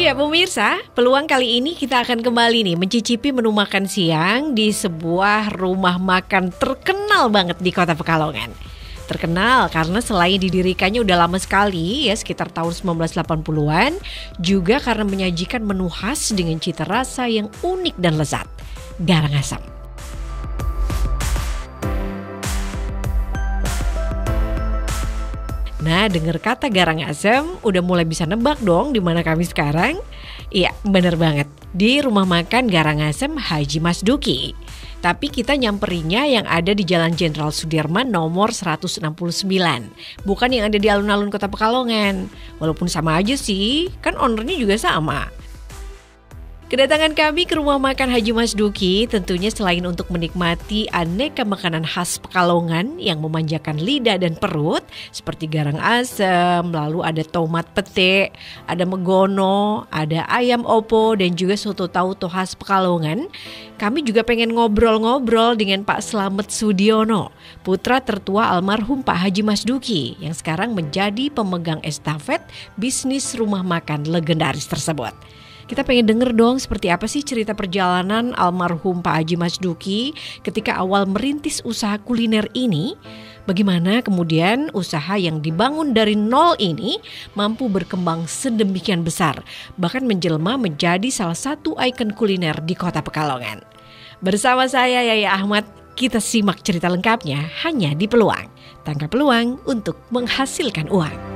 Iya pemirsa, peluang kali ini kita akan kembali nih mencicipi menu makan siang di sebuah rumah makan terkenal banget di Kota Pekalongan. Terkenal karena selain didirikannya udah lama sekali ya, sekitar tahun 1980-an, juga karena menyajikan menu khas dengan cita rasa yang unik dan lezat, garang asam. Nah, dengar kata garang asam, udah mulai bisa nebak dong di mana kami sekarang? Iya, bener banget. Di rumah makan Garang Asem Haji Mas Duki. Tapi kita nyamperinnya yang ada di Jalan Jenderal Sudirman nomor 169. Bukan yang ada di alun-alun Kota Pekalongan. Walaupun sama aja sih, kan ownernya juga sama. Kedatangan kami ke rumah makan Haji Mas Duki tentunya selain untuk menikmati aneka makanan khas Pekalongan yang memanjakan lidah dan perut seperti garang asem, lalu ada tomat pete, ada megono, ada ayam opo dan juga soto tauco khas Pekalongan. Kami juga pengen ngobrol-ngobrol dengan Pak Slamet Sudiono, putra tertua almarhum Pak Haji Mas Duki yang sekarang menjadi pemegang estafet bisnis rumah makan legendaris tersebut. Kita pengen denger dong seperti apa sih cerita perjalanan almarhum Pak Haji Mas Duki ketika awal merintis usaha kuliner ini. Bagaimana kemudian usaha yang dibangun dari nol ini mampu berkembang sedemikian besar, bahkan menjelma menjadi salah satu ikon kuliner di Kota Pekalongan. Bersama saya Yaya Ahmad, kita simak cerita lengkapnya hanya di Peluang. Tangkap peluang untuk menghasilkan uang.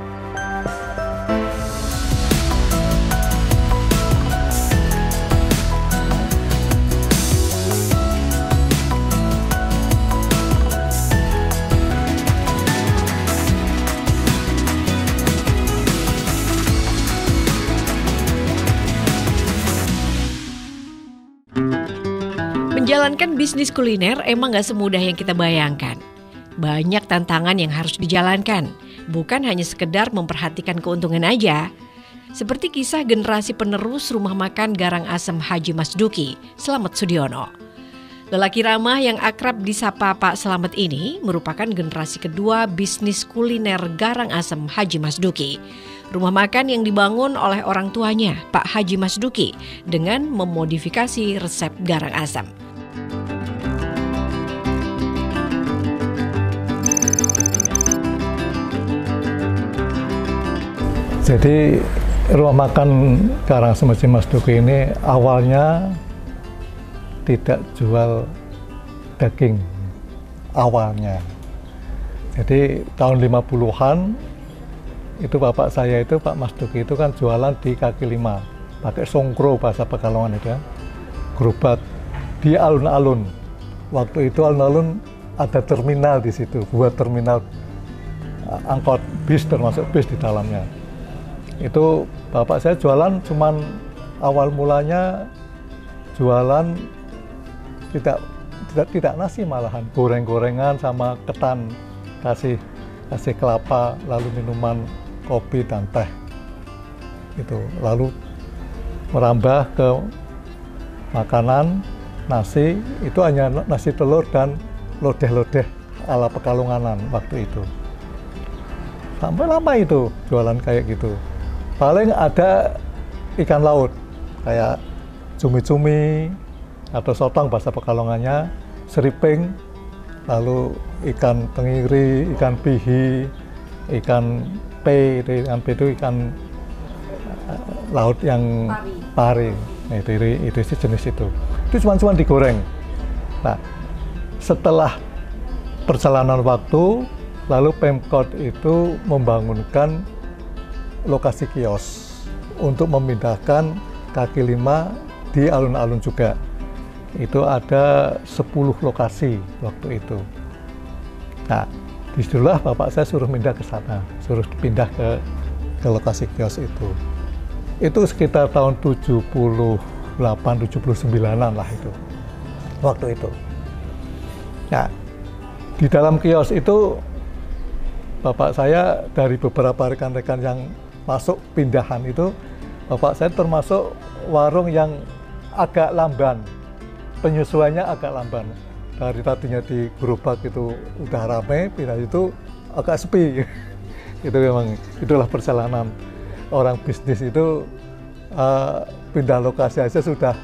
Menjalankan bisnis kuliner emang gak semudah yang kita bayangkan. Banyak tantangan yang harus dijalankan, bukan hanya sekedar memperhatikan keuntungan aja. Seperti kisah generasi penerus rumah makan Garang Asem Haji Mas Duki, Slamet Sudiono. Lelaki ramah yang akrab disapa Pak Slamet ini merupakan generasi kedua bisnis kuliner Garang Asem Haji Mas Duki. Rumah makan yang dibangun oleh orang tuanya, Pak Haji Mas Duki, dengan memodifikasi resep garang asam. Jadi rumah makan Garang Asem Haji Mas Duki ini awalnya tidak jual daging awalnya. Jadi tahun 50-an itu bapak saya itu Pak Mas Duki itu kan jualan di kaki lima pakai songkro bahasa Pekalongan itu ya, gerobak di alun-alun. Waktu itu alun-alun ada terminal di situ, buat terminal angkot bis, termasuk bis di dalamnya. Itu bapak saya jualan cuman awal mulanya jualan tidak nasi, malahan goreng-gorengan sama ketan, kasih kelapa, lalu minuman kopi dan teh. Itu lalu merambah ke makanan nasi, itu hanya nasi telur dan lodeh-lodeh ala Pekalonganan waktu itu. Sampai lama itu jualan kayak gitu. Paling ada ikan laut kayak cumi-cumi atau sotong bahasa Pekalongannya, seriping, lalu ikan tenggiri, ikan pihi, ikan pe, itu ikan laut yang pari. Nah, itu sih jenis itu. Itu cuma digoreng. Nah, setelah perjalanan waktu, lalu Pemkot itu membangunkan lokasi kios untuk memindahkan kaki lima di alun-alun juga. Itu ada 10 lokasi waktu itu. Nah, disitulah bapak saya suruh pindah ke sana, suruh pindah ke lokasi kios itu. Itu sekitar tahun 78-79an lah itu, waktu itu. Nah, di dalam kios itu bapak saya dari beberapa rekan-rekan yang masuk pindahan itu, bapak saya termasuk warung yang agak lamban, penyesuaiannya agak lamban. Dari tadinya di gerobak itu udah ramai, pindah itu agak sepi. Itu memang, itulah perjalanan orang bisnis itu pindah lokasi aja sudah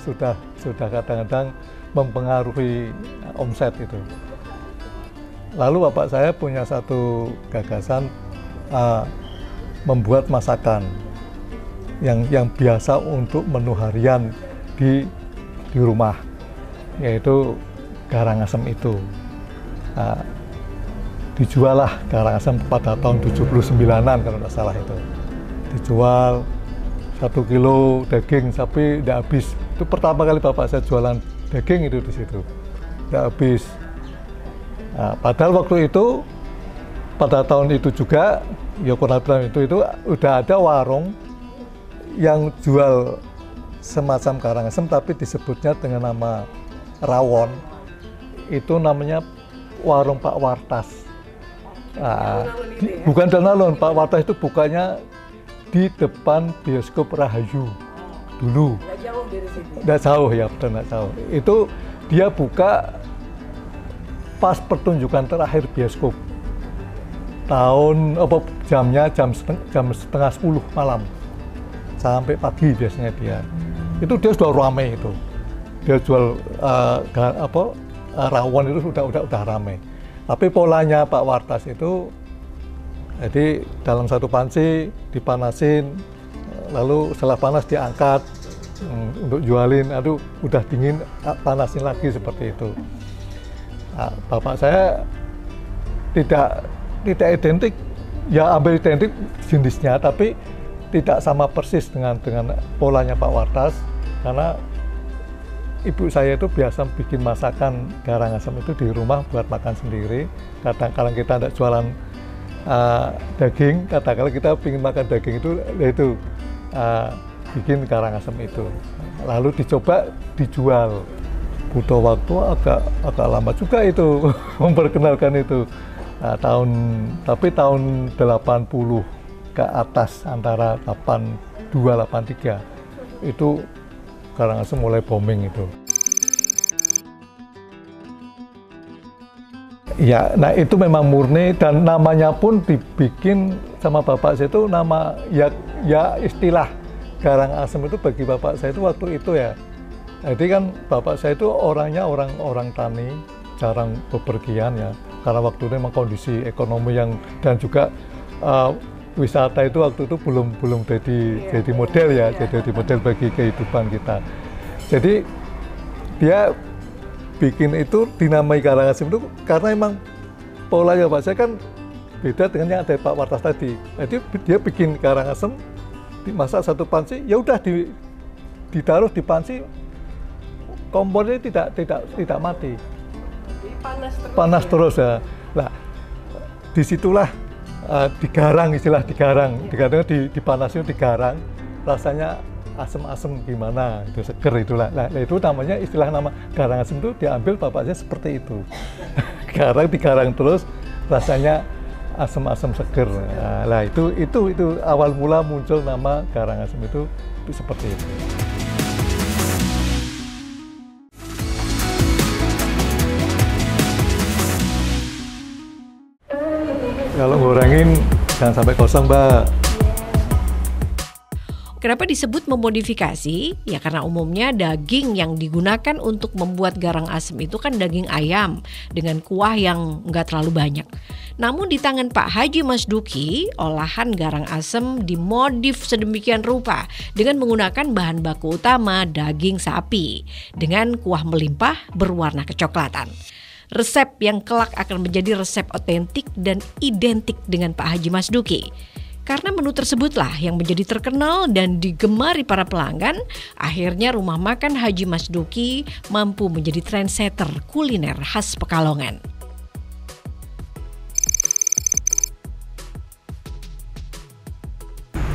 kadang-kadang mempengaruhi omset itu. Lalu bapak saya punya satu gagasan membuat masakan yang biasa untuk menu harian di rumah, yaitu garang asem itu. Dijual lah garang asem pada tahun 79-an kalau nggak salah itu. Dijual 1 kilo daging sapi tidak habis. Itu pertama kali bapak saya jualan daging itu di situ, tidak habis. Padahal waktu itu pada tahun itu juga, ya kurang lebih itu udah ada warung yang jual semacam garang asem tapi disebutnya dengan nama rawon. Itu namanya warung Pak Wartas. Bukan Danalun, Pak Wartas itu bukannya di depan bioskop Rahayu dulu. Nggak jauh dari sini. Nggak jauh ya, benar nggak jauh. Itu dia buka pas pertunjukan terakhir bioskop. Jamnya jam setengah 10 malam sampai pagi biasanya dia. Itu dia sudah ramai itu. Dia jual rawon itu udah ramai. Tapi polanya Pak Wartas itu, jadi dalam satu panci dipanasin, lalu setelah panas diangkat untuk jualin. Aduh, udah dingin, panasin lagi seperti itu. Bapak saya tidak identik, ya ambil identik jenisnya, tapi tidak sama persis dengan polanya Pak Wartas, karena ibu saya itu biasa bikin masakan garang asem itu di rumah buat makan sendiri. Kadang-kadang kita tidak jualan daging, kadang-kadang kita ingin makan daging itu bikin garang asem itu. Lalu dicoba dijual. Butuh waktu agak lama juga itu memperkenalkan itu. Tapi tahun 80 ke atas, antara 82 83 itu garang asem mulai booming itu. Ya, nah itu memang murni, dan namanya pun dibikin sama bapak saya itu nama ya istilah garang asem itu bagi bapak saya itu waktu itu ya. Jadi kan bapak saya itu orangnya orang tani, jarang bepergian ya, karena waktu itu memang kondisi ekonomi dan juga wisata itu waktu itu belum jadi model ya, jadi model bagi kehidupan kita. Jadi dia bikin itu dinamai garang asem itu karena emang polanya Pak saya kan beda dengan yang ada Pak Wartas tadi. Jadi dia bikin garang asem, dimasak satu panci, ya udah ditaruh di panci, kompornya tidak mati. Panas terus ya. Nah, disitulah digarang, istilah digarang dipanasin, digarang, rasanya asem-asem gimana, itu seger itulah. Nah, itu namanya istilah nama garang asem itu diambil bapaknya seperti itu. Digarang terus rasanya asem-asem seger. Nah, itu awal mula muncul nama garang asem itu seperti itu. Kalau gorengin jangan sampai kosong, Mbak. Kenapa disebut memodifikasi? Ya karena umumnya daging yang digunakan untuk membuat garang asem itu kan daging ayam dengan kuah yang nggak terlalu banyak. Namun di tangan Pak Haji Masduki, olahan garang asem dimodif sedemikian rupa dengan menggunakan bahan baku utama daging sapi dengan kuah melimpah berwarna kecoklatan. Resep yang kelak akan menjadi resep otentik dan identik dengan Pak Haji Masduki. Karena menu tersebutlah yang menjadi terkenal dan digemari para pelanggan, akhirnya rumah makan Haji Masduki mampu menjadi trendsetter kuliner khas Pekalongan.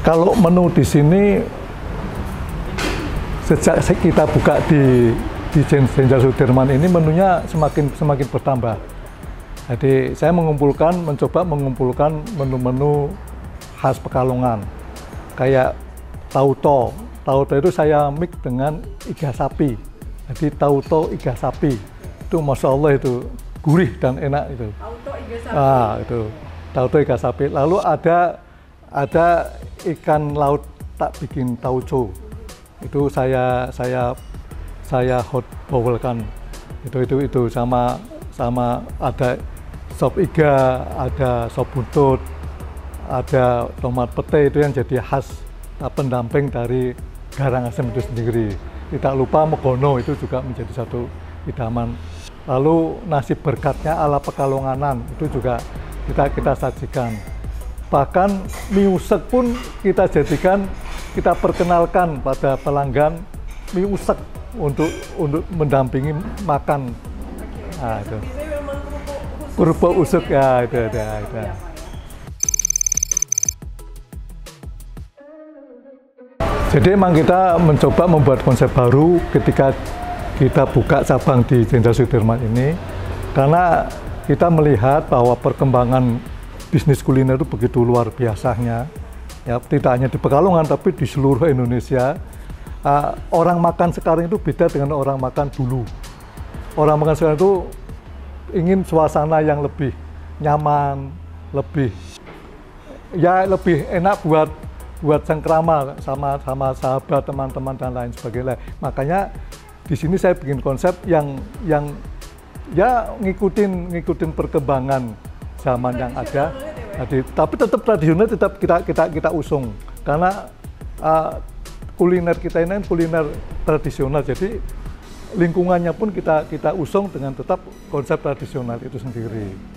Kalau menu di sini, sejak kita buka di Jenderal Sudirman ini, menunya semakin bertambah. Jadi saya mencoba mengumpulkan menu-menu khas Pekalongan, kayak tauto itu saya mix dengan iga sapi. Jadi tauto iga sapi itu masya Allah itu gurih dan enak itu. Tauto iga sapi. Itu tauto iga sapi. Lalu ada ikan laut tak bikin tauco. itu saya hot bowlkan itu sama ada sop iga, ada sop buntut, ada tomat pete, itu yang jadi khas pendamping dari garang asem itu sendiri. Tidak lupa megono, itu juga menjadi satu idaman. Lalu nasi berkatnya ala Pekalonganan, itu juga kita sajikan. Bahkan mie usek pun kita jadikan, kita perkenalkan pada pelanggan mie usek untuk mendampingi makan. Nah, itu. Kerupuk usek ya, itu. Jadi emang kita mencoba membuat konsep baru ketika kita buka cabang di Jenderal Sudirman ini, karena kita melihat bahwa perkembangan bisnis kuliner itu begitu luar biasanya, ya tidak hanya di Pekalongan tapi di seluruh Indonesia. Orang makan sekarang itu beda dengan orang makan dulu. Orang makan sekarang itu ingin suasana yang lebih nyaman, lebih enak buat cengkrama sama sahabat, teman-teman dan lain sebagainya. Makanya di sini saya bikin konsep yang ya ngikutin perkembangan zaman yang ada. Tapi tetap tradisional, tetap kita usung, karena kuliner kita ini kuliner tradisional, jadi lingkungannya pun kita usung dengan tetap konsep tradisional itu sendiri.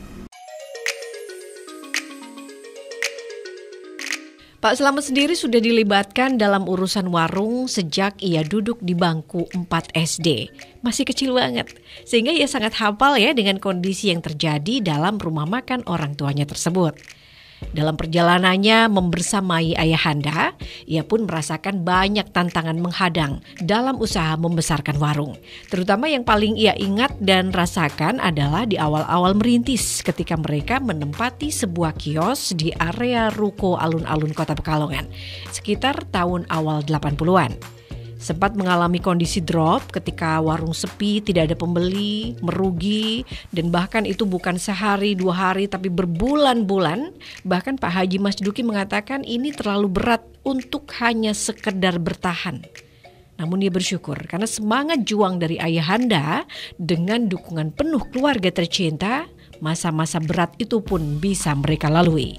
Pak Slamet sendiri sudah dilibatkan dalam urusan warung sejak ia duduk di bangku 4 SD. Masih kecil banget, sehingga ia sangat hafal ya dengan kondisi yang terjadi dalam rumah makan orang tuanya tersebut. Dalam perjalanannya membersamai ayahanda, ia pun merasakan banyak tantangan menghadang dalam usaha membesarkan warung. Terutama yang paling ia ingat dan rasakan adalah di awal-awal merintis ketika mereka menempati sebuah kios di area ruko alun-alun Kota Pekalongan, sekitar tahun awal 80-an. Sempat mengalami kondisi drop ketika warung sepi, tidak ada pembeli, merugi, dan bahkan itu bukan sehari, 2 hari, tapi berbulan-bulan. Bahkan Pak Haji Mas Duki mengatakan ini terlalu berat untuk hanya sekedar bertahan. Namun ia bersyukur karena semangat juang dari ayahanda dengan dukungan penuh keluarga tercinta, masa-masa berat itu pun bisa mereka lalui.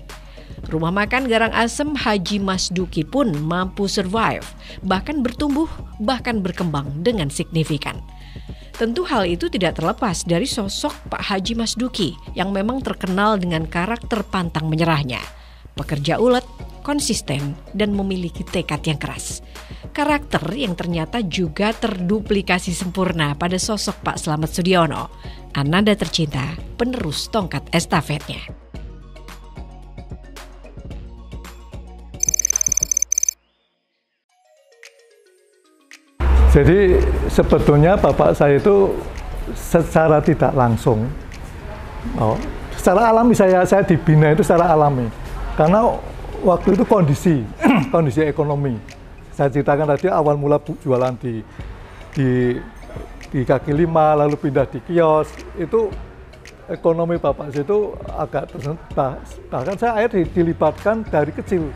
Rumah makan Garang Asem Haji Mas Duki pun mampu survive, bahkan bertumbuh, bahkan berkembang dengan signifikan. Tentu hal itu tidak terlepas dari sosok Pak Haji Mas Duki yang memang terkenal dengan karakter pantang menyerahnya. Pekerja ulet, konsisten, dan memiliki tekad yang keras. Karakter yang ternyata juga terduplikasi sempurna pada sosok Pak Slamet Sudiono, ananda tercinta, penerus tongkat estafetnya. Jadi sebetulnya bapak saya itu secara tidak langsung, secara alami saya dibina itu secara alami. Karena waktu itu kondisi ekonomi. Saya ceritakan tadi awal mula jualan di kaki lima, lalu pindah di kios. Itu ekonomi bapak saya itu agak tersentak. Bahkan saya akhirnya dilibatkan dari kecil.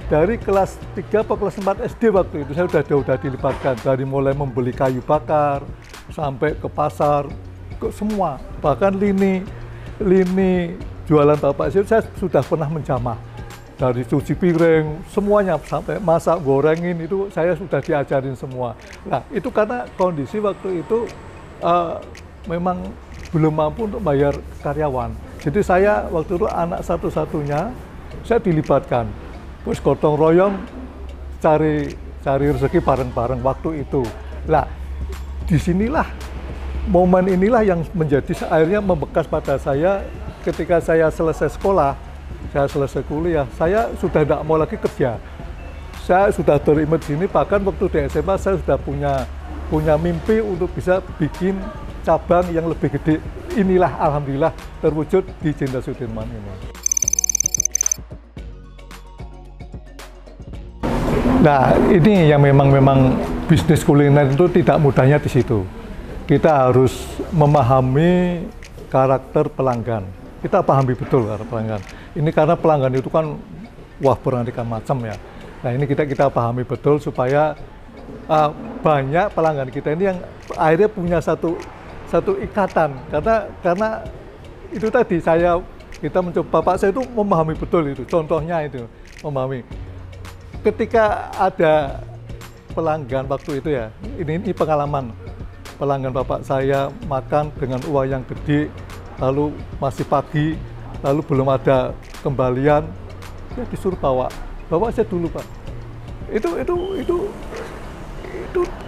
Dari kelas 3 atau kelas 4 SD waktu itu saya sudah dilibatkan, dari mulai membeli kayu bakar sampai ke pasar, ke semua. Bahkan lini jualan bapak saya sudah pernah menjamah. Dari cuci piring, semuanya sampai masak, gorengin itu saya sudah diajarin semua. Nah, itu karena kondisi waktu itu memang belum mampu untuk bayar karyawan. Jadi saya waktu itu anak satu-satunya, saya dilibatkan. Terus gotong royong cari rezeki bareng-bareng waktu itu. Nah, disinilah momen inilah yang menjadi akhirnya membekas pada saya ketika saya selesai sekolah, saya selesai kuliah, saya sudah tidak mau lagi kerja. Saya sudah terimut sini, bahkan waktu di SMA saya sudah punya mimpi untuk bisa bikin cabang yang lebih gede. Inilah alhamdulillah terwujud di Jenderal Sudirman ini. Nah, ini yang memang bisnis kuliner itu tidak mudahnya di situ. Kita harus memahami karakter pelanggan. Kita pahami betul karakter pelanggan. Ini karena pelanggan itu kan beraneka macam ya. Nah, ini kita pahami betul supaya banyak pelanggan kita ini yang akhirnya punya satu ikatan, karena itu tadi kita mencoba, Bapak saya itu memahami betul itu, contohnya itu memahami. Ketika ada pelanggan waktu itu ya, ini pengalaman pelanggan Bapak saya makan dengan uang yang gede, lalu masih pagi, lalu belum ada kembalian, ya disuruh bawa aja dulu Pak. Itu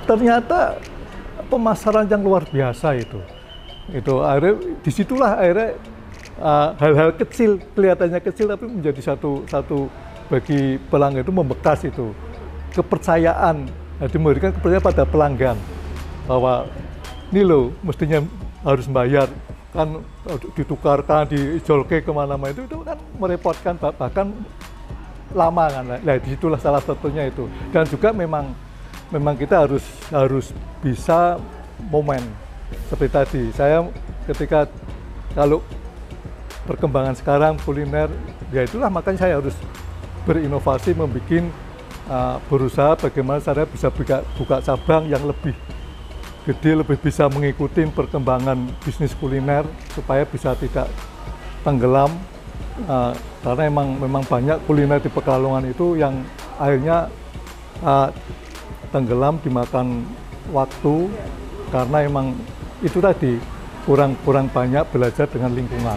ternyata pemasaran yang luar biasa itu. Akhirnya disitulah hal-hal kecil, kelihatannya kecil tapi menjadi satu bagi pelanggan itu membekas itu. Kepercayaan, diberikan kepercayaan pada pelanggan bahwa ini loh mestinya harus bayar, kan ditukarkan, diijolke kemana-mana itu kan merepotkan, bahkan lama kan. Nah disitulah salah satunya itu. Dan juga memang kita harus bisa momen seperti tadi. Saya ketika kalau perkembangan sekarang kuliner, ya itulah makanya saya harus berinovasi, berusaha bagaimana saya bisa buka cabang yang lebih gede, lebih bisa mengikuti perkembangan bisnis kuliner supaya bisa tidak tenggelam, karena memang banyak kuliner di Pekalongan itu yang akhirnya tenggelam dimakan waktu karena emang itu tadi kurang banyak belajar dengan lingkungan.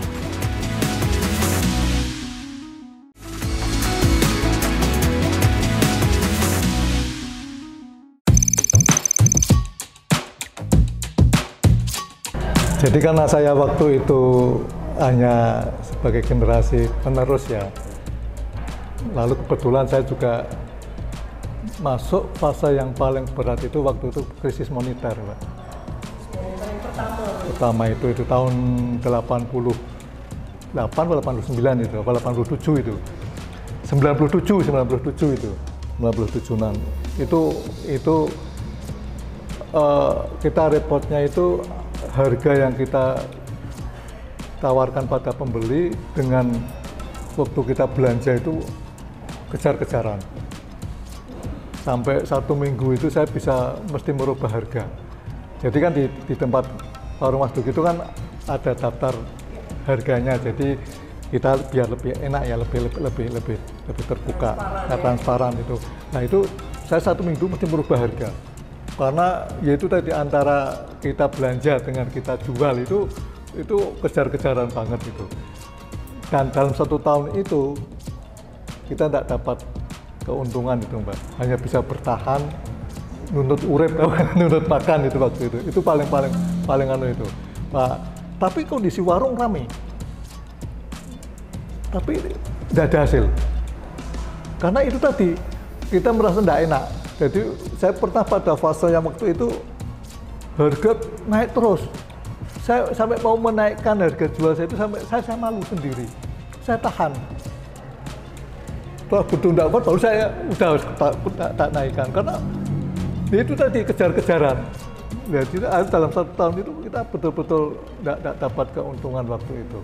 Jadi karena saya waktu itu hanya sebagai generasi penerus ya, lalu kebetulan saya juga masuk fase yang paling berat itu waktu itu krisis moneter, Pak. Pertama itu tahun 88 atau 89 itu, 87 itu. 97 itu. 97-an. Itu kita repotnya itu harga yang kita tawarkan pada pembeli dengan waktu kita belanja itu kejar-kejaran. Sampai 1 minggu itu saya mesti merubah harga. Jadi kan di tempat warung Mas Duki itu kan ada daftar harganya. Jadi kita biar lebih enak ya, lebih terbuka, transparan itu. Nah itu saya 1 minggu mesti merubah harga. Karena yaitu tadi antara kita belanja dengan kita jual itu kejar-kejaran banget itu. Dan dalam 1 tahun itu kita tidak dapat keuntungan itu Mbak, hanya bisa bertahan, nuntut urip, nuntut makan itu waktu itu. Itu paling anu itu Pak. Tapi kondisi warung ramai, tapi tidak ada hasil. Karena itu tadi kita merasa tidak enak. Jadi saya pernah pada fase yang waktu itu harga naik terus. Saya sampai mau menaikkan harga jual saya itu saya malu sendiri. Saya tahan. Kalau betul tidak kuat baru saya udah tak naikkan, karena itu tadi kejar-kejaran. Jadi dalam 1 tahun itu kita betul-betul tidak dapat keuntungan waktu itu.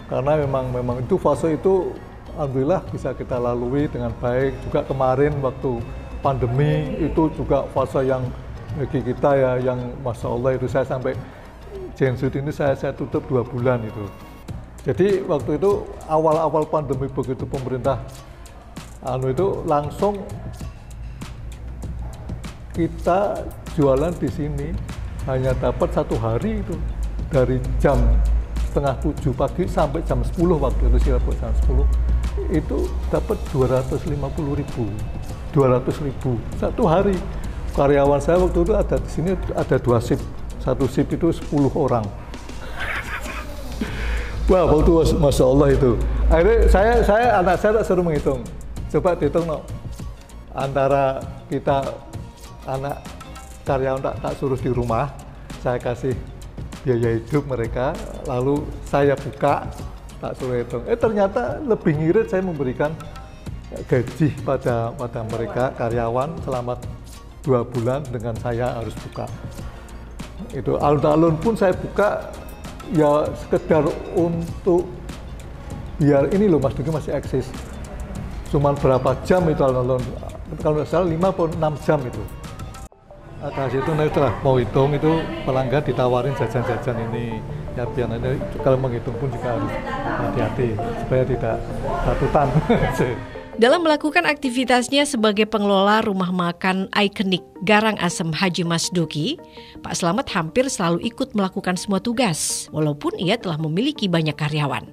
Karena memang itu fase itu alhamdulillah bisa kita lalui dengan baik. Juga kemarin waktu pandemi itu juga fase yang bagi kita ya yang Masya Allah itu saya sampai Gensuit ini saya tutup 2 bulan itu. Jadi waktu itu awal-awal pandemi begitu pemerintah itu langsung kita jualan di sini hanya dapat 1 hari itu dari jam setengah 7 pagi sampai jam 10 waktu itu jam 10 itu dapat 250.000 1 hari. Karyawan saya waktu itu ada di sini ada 2 shift, 1 shift itu 10 orang. Wah, waktu Masya Allah itu. Akhirnya anak saya tak suruh menghitung. Coba dihitung no. Antara kita anak karyawan tak suruh di rumah, saya kasih biaya hidup mereka, lalu saya buka, tak suruh hitung. Ternyata lebih ngirit saya memberikan gaji pada mereka karyawan selama 2 bulan dengan saya harus buka. Itu alun-alun pun saya buka ya sekedar untuk biar ini loh Mas Duki masih eksis. Cuman berapa jam itu alun-alun, kalau nggak salah 5 atau 6 jam itu. kasih itu nanti setelah mau hitung itu pelanggan ditawarin jajan-jajan ini. Ya biar nanti kalau menghitung pun juga harus hati-hati supaya tidak ratutan. Dalam melakukan aktivitasnya sebagai pengelola rumah makan ikonik Garang Asem Haji Mas Duki, Pak Slamet hampir selalu ikut melakukan semua tugas, walaupun ia telah memiliki banyak karyawan.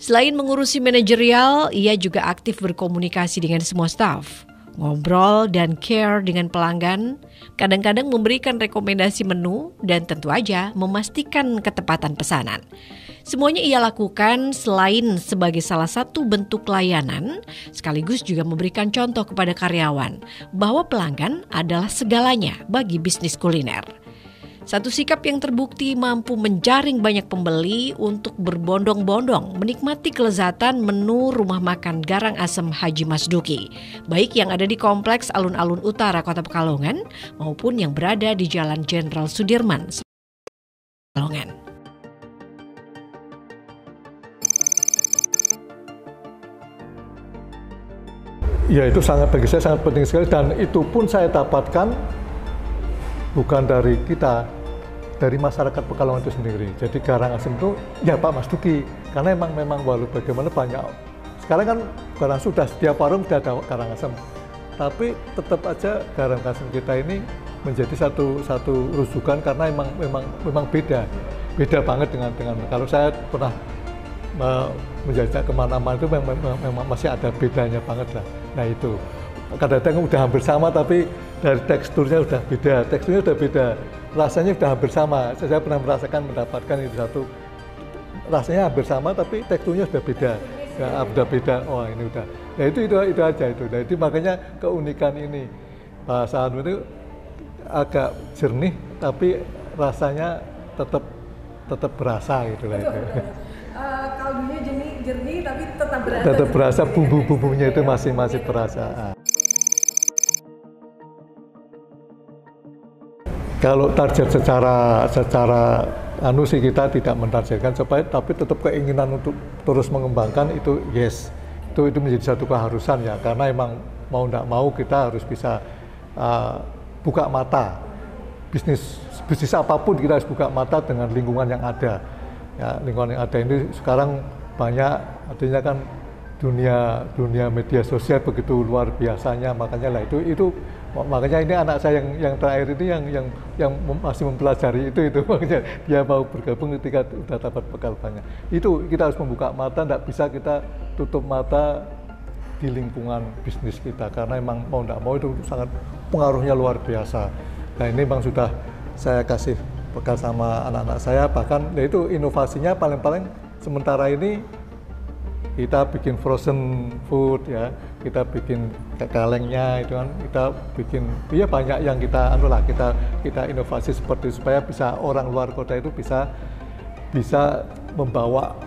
Selain mengurusi manajerial, ia juga aktif berkomunikasi dengan semua staf, ngobrol dan care dengan pelanggan, kadang-kadang memberikan rekomendasi menu, dan tentu aja memastikan ketepatan pesanan. Semuanya ia lakukan selain sebagai salah satu bentuk layanan, sekaligus juga memberikan contoh kepada karyawan bahwa pelanggan adalah segalanya bagi bisnis kuliner. Satu sikap yang terbukti mampu menjaring banyak pembeli untuk berbondong-bondong menikmati kelezatan menu rumah makan Garang Asem Haji Mas Duki, baik yang ada di Kompleks Alun-Alun Utara Kota Pekalongan maupun yang berada di Jalan Jenderal Sudirman, Pekalongan. Ya itu bagi saya sangat penting sekali, dan itu pun saya dapatkan bukan dari kita, dari masyarakat Pekalongan itu sendiri. Jadi Garang Asem itu ya Pak Mas Duki, karena memang walau bagaimana banyak. Sekarang kan barang sudah setiap warung sudah ada Garang Asem, tapi tetap aja Garang Asem kita ini menjadi satu rujukan karena memang beda banget dengan kalau saya pernah menjajak kemana-mana itu memang masih ada bedanya banget lah. Nah itu kadang-kadang udah hampir sama tapi dari teksturnya udah beda, rasanya udah hampir sama. Saya pernah mendapatkan itu satu, rasanya hampir sama tapi teksturnya sudah beda. Ya, udah beda. Oh ini udah. Ya itu aja itu. Nah itu makanya keunikan ini bahasa Anu itu agak jernih tapi rasanya tetap berasa gitu lah itu. Kaldunya jernih tapi tetap berasa. Tetap berasa, bumbu-bumbunya itu masih berasa. Kalau target secara anu sih kita tidak mentargetkan tapi tetap keinginan untuk terus mengembangkan itu yes. Itu menjadi satu keharusan ya, karena emang mau tidak mau kita harus bisa buka mata. Bisnis apapun kita harus buka mata dengan lingkungan yang ada. Ya, lingkungan yang ada ini sekarang banyak, artinya kan dunia media sosial begitu luar biasanya, makanya lah makanya ini anak saya yang terakhir ini yang masih mempelajari itu makanya dia mau bergabung ketika sudah dapat bekal banyak. Itu kita harus membuka mata, tidak bisa kita tutup mata di lingkungan bisnis kita karena emang mau tidak mau itu sangat pengaruhnya luar biasa. Nah ini memang sudah saya kasih bekal sama anak-anak saya, bahkan ya itu inovasinya paling-paling sementara ini kita bikin frozen food ya, kita bikin kalengnya itu kan, kita bikin ya banyak yang kita kita inovasi seperti supaya bisa orang luar kota itu bisa membawa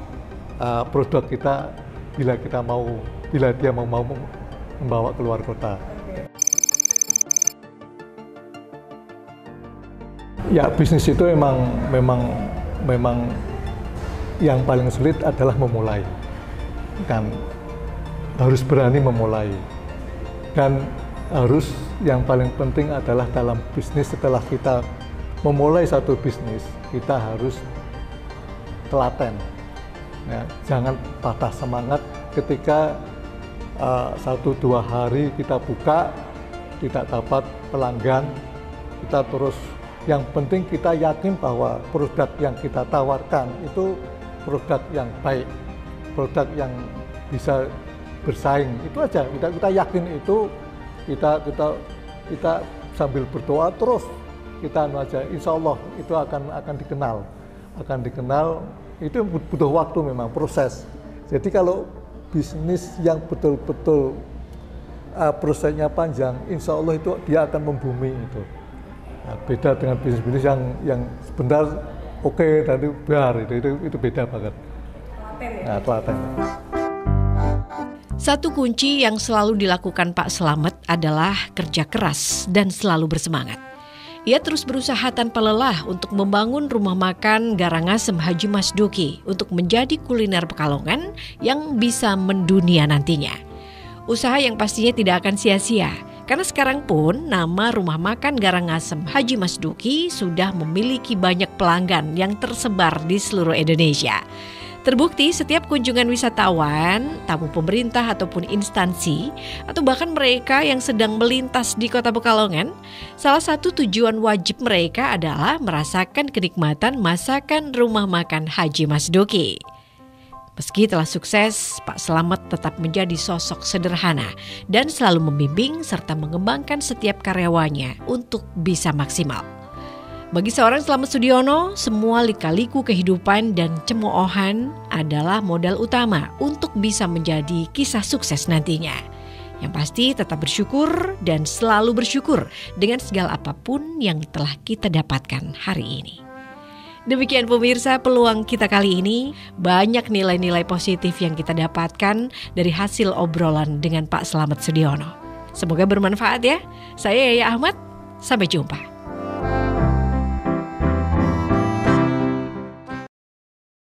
produk kita bila dia mau membawa ke luar kota. Ya bisnis itu memang yang paling sulit adalah memulai. Kan harus berani memulai, dan harus yang paling penting adalah dalam bisnis setelah kita memulai satu bisnis kita harus telaten ya, jangan patah semangat ketika 1-2 hari kita buka tidak dapat pelanggan, kita terus, yang penting kita yakin bahwa produk yang kita tawarkan itu produk yang baik, produk yang bisa bersaing, itu aja kita yakin itu, kita sambil berdoa terus kita aja, insya Allah itu akan dikenal, itu butuh waktu memang proses. Jadi kalau bisnis yang betul-betul prosesnya panjang, insya Allah itu dia akan membumi itu. Nah, beda dengan bisnis-bisnis yang sebentar oke, tapi biar itu beda banget. Nah, telaten. Satu kunci yang selalu dilakukan Pak Slamet adalah kerja keras dan selalu bersemangat. Ia terus berusaha tanpa lelah untuk membangun rumah makan Garang Asem Haji Mas Duki untuk menjadi kuliner Pekalongan yang bisa mendunia nantinya. Usaha yang pastinya tidak akan sia-sia Karena sekarang pun nama rumah makan Karangasem Haji Mas Duki sudah memiliki banyak pelanggan yang tersebar di seluruh Indonesia. Terbukti setiap kunjungan wisatawan, tamu pemerintah ataupun instansi, atau bahkan mereka yang sedang melintas di Kota Pekalongan, salah satu tujuan wajib mereka adalah merasakan kenikmatan masakan rumah makan Haji Mas Duki. Meski telah sukses, Pak Slamet tetap menjadi sosok sederhana dan selalu membimbing serta mengembangkan setiap karyawannya untuk bisa maksimal. Bagi seorang Slamet Sudiono, semua lika-liku kehidupan dan cemoohan adalah modal utama untuk bisa menjadi kisah sukses nantinya. Yang pasti tetap bersyukur dan selalu bersyukur dengan segala apapun yang telah kita dapatkan hari ini. Demikian pemirsa peluang kita kali ini, banyak nilai-nilai positif yang kita dapatkan dari hasil obrolan dengan Pak Slamet Sudiono. Semoga bermanfaat ya. Saya Yaya Ahmad, sampai jumpa.